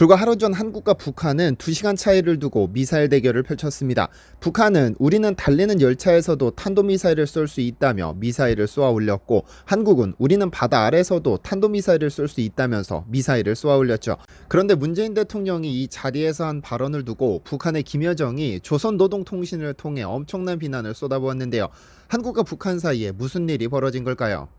불과 하루 전 한국과 북한은 2시간 차이를 두고 미사일 대결을 펼쳤습니다. 북한은 우리는 달리는 열차에서도 탄도미사일을 쏠 수 있다며 미사일을 쏘아 올렸고, 한국은 우리는 바다 아래서도 탄도미사일을 쏠 수 있다면서 미사일을 쏘아 올렸죠. 그런데 문재인 대통령이 이 자리에서 한 발언을 두고 북한의 김여정이 조선노동통신을 통해 엄청난 비난을 쏟아부었는데요. 한국과 북한 사이에 무슨 일이 벌어진 걸까요?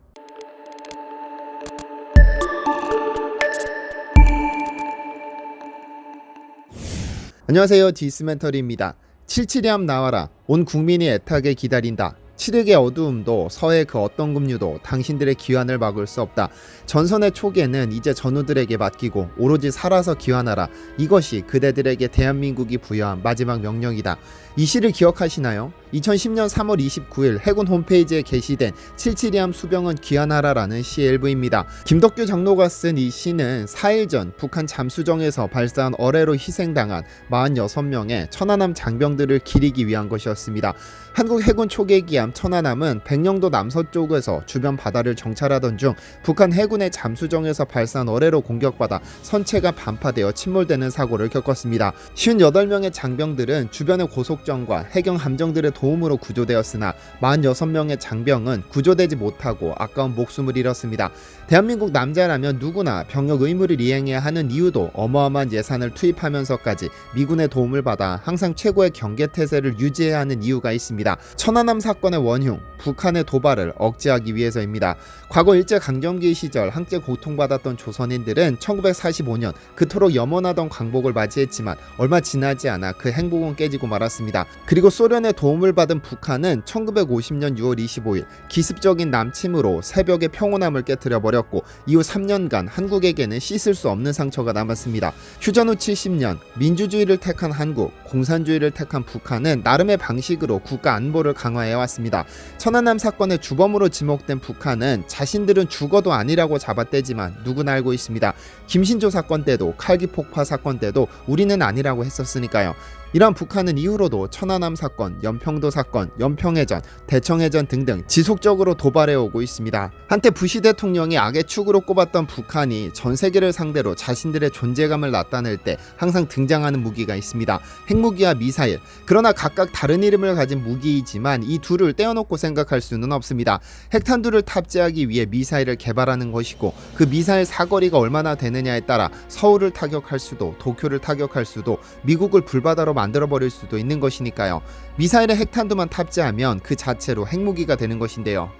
안녕하세요, 디스멘터리입니다. 77얌 나와라. 온 국민이 애타게 기다린다. 칠흑의 어두움도 서해 그 어떤 급류도 당신들의 귀환을 막을 수 없다. 전선의 초계는 이제 전우들에게 맡기고 오로지 살아서 귀환하라. 이것이 그대들에게 대한민국이 부여한 마지막 명령이다. 이 시를 기억하시나요? 2010년 3월 29일 해군 홈페이지에 게시된 77얌 수병은 귀환하라라는 시의 일부입니다. 김덕규 장로가 쓴 이 시는 4일 전 북한 잠수정에서 발사한 어뢰로 희생당한 46명의 천안함 장병들을 기리기 위한 것이었습니다. 한국 해군 초계기함 천안함은 백령도 남서쪽에서 주변 바다를 정찰하던 중 북한 해군의 잠수정에서 발사한 어뢰로 공격받아 선체가 반파되어 침몰되는 사고를 겪었습니다. 58명의 장병들은 주변의 고속정과 해경 함정들의 도움으로 구조되었으나 46명의 장병은 구조되지 못하고 아까운 목숨을 잃었습니다. 대한민국 남자라면 누구나 병역 의무를 이행해야 하는 이유도 어마어마한 예산을 투입하면서까지 미군의 도움을 받아 항상 최고의 경계태세를 유지해야 하는 이유가 있습니다. 천안함 사건의 원흉, 북한의 도발을 억제하기 위해서입니다. 과거 일제강점기 시절 함께 고통받았던 조선인들은 1945년 그토록 염원하던 광복을 맞이했지만 얼마 지나지 않아 그 행복은 깨지고 말았습니다. 그리고 소련의 도움을 받은 북한은 1950년 6월 25일 기습적인 남침으로 새벽의 평온함을 깨뜨려 버렸고, 이후 3년간 한국에게는 씻을 수 없는 상처가 남았습니다. 휴전 후 70년 민주주의를 택한 한국, 공산주의를 택한 북한은 나름의 방식으로 국가 안보를 강화해왔습니다. 천안함 사건의 주범으로 지목된 북한은 자신들은 죽어도 아니라고 잡아떼지만 누구나 알고 있습니다. 김신조 사건 때도 칼기 폭파 사건 때도 우리는 아니라고 했었으니까요. 이러한 북한은 이후로도 천안함 사건, 연평도 사건, 연평해전, 대청해전 등등 지속적으로 도발해오고 있습니다. 한때 부시 대통령이 악의 축으로 꼽았던 북한이 전 세계를 상대로 자신들의 존재감을 나타낼 때 항상 등장하는 무기가 있습니다. 핵무기와 미사일. 그러나 각각 다른 이름을 가진 무기이지만 이 둘을 떼어놓고 생각할 수는 없습니다. 핵탄두를 탑재하기 위해 미사일을 개발하는 것이고, 그 미사일 사거리가 얼마나 되느냐에 따라 서울을 타격할 수도, 도쿄를 타격할 수도, 미국을 불바다로 만들어버릴 수도 있는 것이니까요. 미사일에 핵탄두만 탑재하면 그 자체로 핵무기가 되는 것인데요.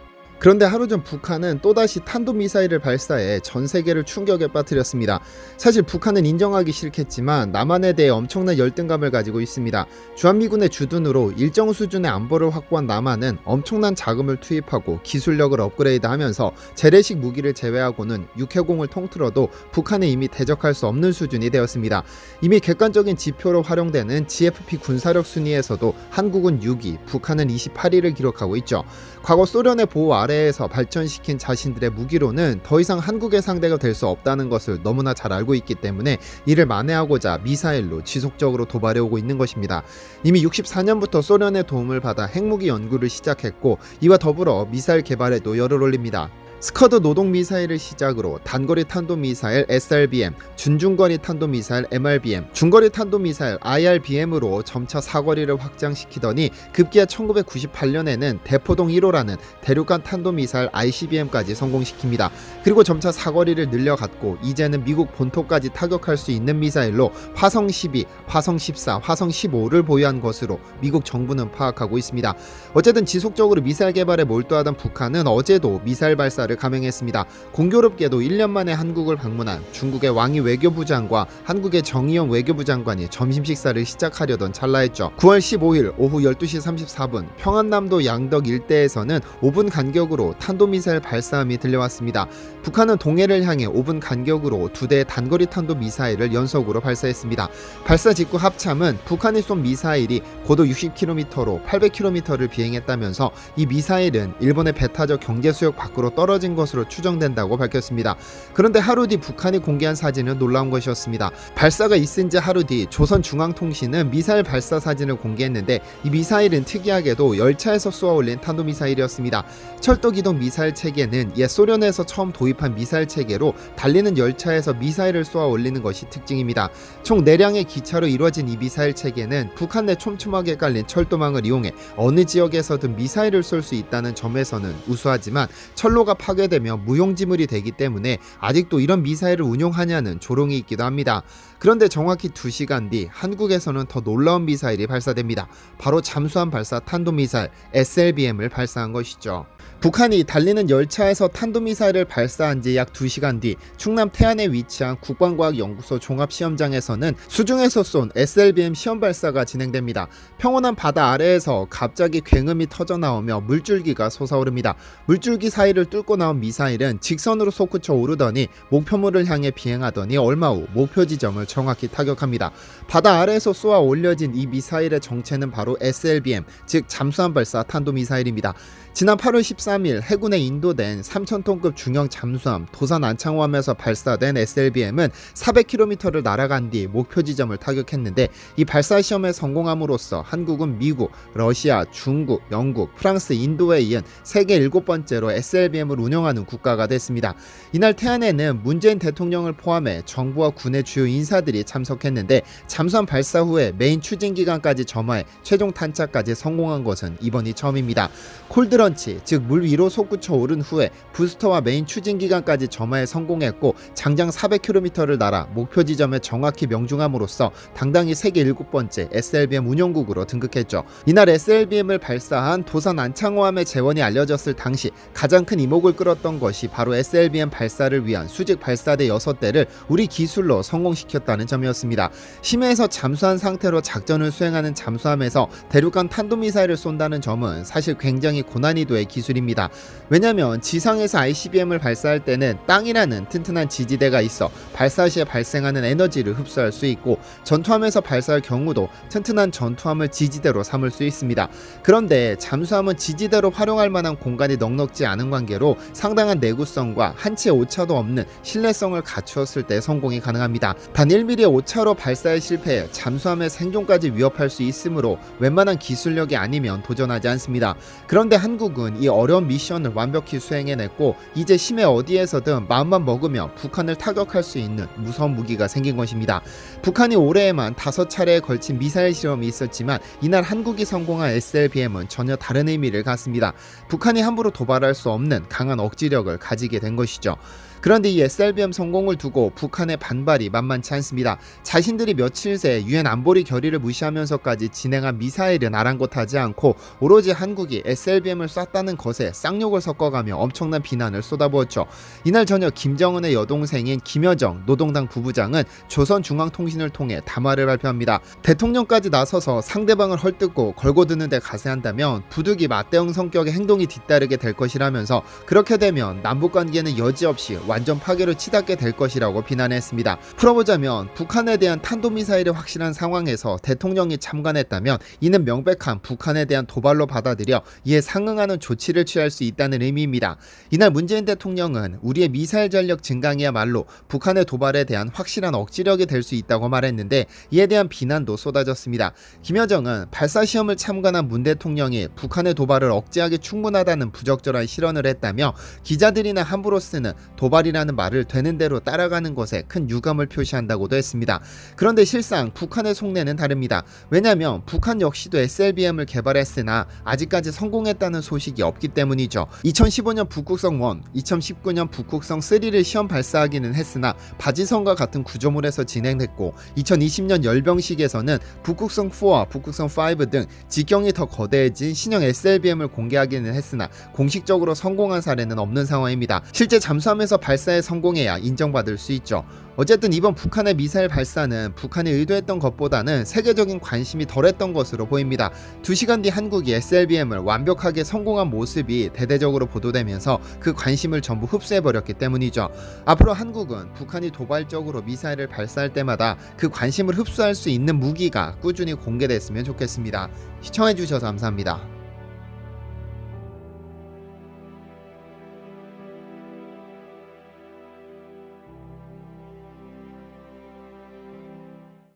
그런데 하루 전 북한은 또다시 탄도미사일을 발사해 전 세계를 충격에 빠뜨렸습니다. 사실 북한은 인정하기 싫겠지만 남한에 대해 엄청난 열등감을 가지고 있습니다. 주한미군의 주둔으로 일정 수준의 안보를 확보한 남한은 엄청난 자금을 투입하고 기술력을 업그레이드하면서 재래식 무기를 제외하고는 육해공을 통틀어도 북한에 이미 대적할 수 없는 수준이 되었습니다. 이미 객관적인 지표로 활용되는 GFP 군사력 순위에서도 한국은 6위, 북한은 28위를 기록하고 있죠. 과거 소련의 보호 아래에서 발전시킨 자신들의 무기로는 더 이상 한국의 상대가 될 수 없다는 것을 너무나 잘 알고 있기 때문에 이를 만회하고자 미사일로 지속적으로 도발해오고 있는 것입니다. 이미 64년부터 소련의 도움을 받아 핵무기 연구를 시작했고, 이와 더불어 미사일 개발에도 열을 올립니다. 스커드 노동미사일을 시작으로 단거리 탄도미사일 SRBM, 준중거리 탄도미사일 MRBM, 중거리 탄도미사일 IRBM으로 점차 사거리를 확장시키더니 급기야 1998년에는 대포동 1호라는 대륙간 탄도미사일 ICBM까지 성공시킵니다. 그리고 점차 사거리를 늘려갔고, 이제는 미국 본토까지 타격할 수 있는 미사일로 화성 12, 화성 14, 화성 15를 보유한 것으로 미국 정부는 파악하고 있습니다. 어쨌든 지속적으로 미사일 개발에 몰두하던 북한은 어제도 미사일 발사를 감행했습니다. 공교롭게도 1년 만에 한국을 방문한 중국의 왕이 외교부장과 한국의 정의용 외교부 장관이 점심 식사를 시작하려던 찰나였죠. 9월 15일 오후 12시 34분 평안남도 양덕 일대에서는 5분 간격으로 탄도미사일 발사음이 들려왔습니다. 북한은 동해를 향해 5분 간격으로 2대의 단거리 탄도미사일을 연속으로 발사했습니다. 발사 직후 합참은 북한이 쏜 미사일이 고도 60km로 800km를 비행했다면서 이 미사일은 일본의 배타적 경제수역 밖으로 떨어진 떨어진 것으로 추정된다고 밝혔습니다. 그런데 하루 뒤 북한이 공개한 사진은 놀라운 것이었습니다. 발사가 있은 지 하루 뒤 조선중앙통신은 미사일 발사 사진을 공개했는데 이 미사일은 특이하게도 열차에서 쏘아 올린 탄도미사일이었습니다. 철도기동 미사일 체계는 옛 소련에서 처음 도입한 미사일 체계로 달리는 열차에서 미사일을 쏘아 올리는 것이 특징입니다. 총 4량의 기차로 이루어진 이 미사일 체계는 북한 내 촘촘하게 깔린 철도망을 이용해 어느 지역에서든 미사일을 쏠 수 있다는 점에서는 우수하지만 철로가 파괴되면 무용지물이 되기 때문에 아직도 이런 미사일을 운용하냐는 조롱이 있기도 합니다. 그런데 정확히 2시간 뒤 한국에서는 더 놀라운 미사일이 발사됩니다. 바로 잠수함 발사 탄도미사일 SLBM을 발사한 것이죠. 북한이 달리는 열차에서 탄도미사일을 발사한 지 약 2시간 뒤 충남 태안에 위치한 국방과학연구소 종합시험장에서는 수중에서 쏜 SLBM 시험 발사가 진행됩니다. 평온한 바다 아래에서 갑자기 굉음이 터져 나오며 물줄기가 솟아오릅니다. 물줄기 사이를 뚫고 나온 미사일은 직선으로 솟구쳐 오르더니 목표물을 향해 비행하더니 얼마 후 목표 지점을 정확히 타격합니다. 바다 아래에서 쏘아 올려진 이 미사일의 정체는 바로 SLBM, 즉 잠수함 발사 탄도미사일입니다. 지난 8월 13일 해군에 인도된 3,000톤급 중형 잠수함 도산 안창호함에서 발사된 SLBM은 400km를 날아간 뒤 목표 지점을 타격했는데 이 발사 시험에 성공함으로써 한국은 미국, 러시아, 중국, 영국, 프랑스, 인도에 이은 세계 7번째로 SLBM을 운영하는 국가가 됐습니다. 이날 태안에는 문재인 대통령을 포함해 정부와 군의 주요 인사들이 참석했는데 잠수함 발사 후에 메인 추진 기간까지 점화해 최종 탄착까지 성공한 것은 이번이 처음입니다. 콜드런치, 즉 물 위로 솟구쳐 오른 후에 부스터와 메인 추진 기간까지 점화에 성공했고 장장 400km를 날아 목표 지점에 정확히 명중함으로써 당당히 세계 7번째 SLBM 운영국으로 등극했죠. 이날 SLBM을 발사한 도산 안창호함의 재원이 알려졌을 당시 가장 큰 이목을 끌었던 것이 바로 SLBM 발사를 위한 수직 발사대 6대를 우리 기술로 성공시켰다는 점이었습니다. 심해에서 잠수한 상태로 작전을 수행하는 잠수함에서 대륙간 탄도미사일을 쏜다는 점은 사실 굉장히 고난이도의 기술입니다. 왜냐하면 지상에서 ICBM을 발사할 때는 땅이라는 튼튼한 지지대가 있어 발사 시에 발생하는 에너지를 흡수할 수 있고 전투함에서 발사할 경우도 튼튼한 전투함을 지지대로 삼을 수 있습니다. 그런데 잠수함은 지지대로 활용할 만한 공간이 넉넉지 않은 관계로 상당한 내구성과 한치의 오차도 없는 신뢰성을 갖추었을 때 성공이 가능합니다. 단 1mm의 오차로 발사에 실패해 잠수함의 생존까지 위협할 수 있으므로 웬만한 기술력이 아니면 도전하지 않습니다. 그런데 한국은 이 어려운 미션을 완벽히 수행해냈고 이제 심해 어디에서든 마음만 먹으면 북한을 타격할 수 있는 무서운 무기가 생긴 것입니다. 북한이 올해에만 5차례에 걸친 미사일 실험이 있었지만 이날 한국이 성공한 SLBM은 전혀 다른 의미를 갖습니다. 북한이 함부로 도발할 수 없는 강한 억지력을 가지게 된 것이죠. 그런데 이 SLBM 성공을 두고 북한의 반발이 만만치 않습니다. 자신들이 며칠 새 UN 안보리 결의를 무시하면서까지 진행한 미사일은 아랑곳하지 않고 오로지 한국이 SLBM을 쐈다는 것에 쌍욕을 섞어가며 엄청난 비난을 쏟아부었죠. 이날 저녁 김정은의 여동생인 김여정 노동당 부부장은 조선중앙통신을 통해 담화를 발표합니다. 대통령까지 나서서 상대방을 헐뜯고 걸고드는 데 가세한다면 부득이 맞대응 성격의 행동이 뒤따르게 될 것이라면서 그렇게 되면 남북관계는 여지없이 완전 파괴로 치닫게 될 것이라고 비난했습니다. 풀어보자면 북한에 대한 탄도미사일이 확실한 상황에서 대통령이 참관했다면 이는 명백한 북한에 대한 도발로 받아들여 이에 상응하는 조치를 취할 수 있다는 의미입니다. 이날 문재인 대통령은 우리의 미사일 전력 증강이야말로 북한의 도발에 대한 확실한 억지력이 될 수 있다고 말했는데 이에 대한 비난도 쏟아졌습니다. 김여정은 발사 시험을 참관한 문 대통령이 북한의 도발을 억제하기 충분하다는 부적절한 실언을 했다며 기자들이나 함부로 쓰는 도발이라는 말을 되는 대로 따라가는 것에 큰 유감을 표시한다고도 했습니다. 그런데 실상 북한의 속내는 다릅니다. 왜냐하면 북한 역시도 SLBM을 개발했으나 아직까지 성공했다는 소식이 없기 때문이죠. 2015년 북극성 1, 2019년 북극성 3를 시험 발사하기는 했으나 바지선과 같은 구조물에서 진행됐고 2020년 열병식에서는 북극성 4와 북극성 5 등 직경이 더 거대해진 신형 SLBM을 공개하기는 했으나 공식적으로 성공한 사례는 없는 상황입니다. 실제 잠수함에서 발사에 성공해야 인정받을 수 있죠. 어쨌든 이번 북한의 미사일 발사는 북한이 의도했던 것보다는 세계적인 관심이 덜했던 것으로 보입니다. 2시간 뒤 한국이 SLBM을 완벽하게 성공한 모습이 대대적으로 보도되면서 그 관심을 전부 흡수해버렸기 때문이죠. 앞으로 한국은 북한이 도발적으로 미사일을 발사할 때마다 그 관심을 흡수할 수 있는 무기가 꾸준히 공개됐으면 좋겠습니다. 시청해주셔서 감사합니다.